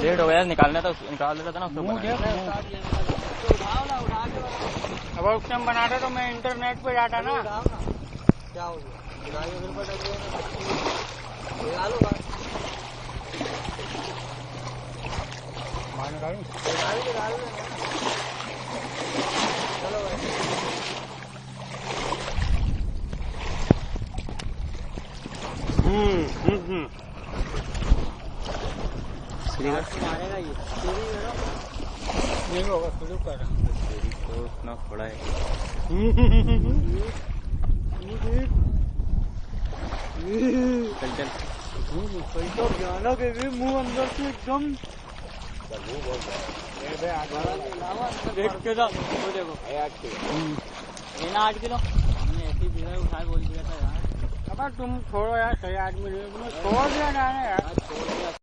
Late हो गया, निकाल देता था ना उसको। अब उससे हम बनाते तो मैं इंटरनेट पे जाता ना। क्या हो गया? मारेगा ये नहीं होगा, शुरू कर तो इतना बड़ा है। चल चल तो जाना बेबी, मुंह अंदर से एकदम देख के जा। देखो 8 किलो हमने ऐसी बिना उठाए बोल दिया था यार। अब तुम छोड़ो यार, सही आदमी छोड़ दिया यार।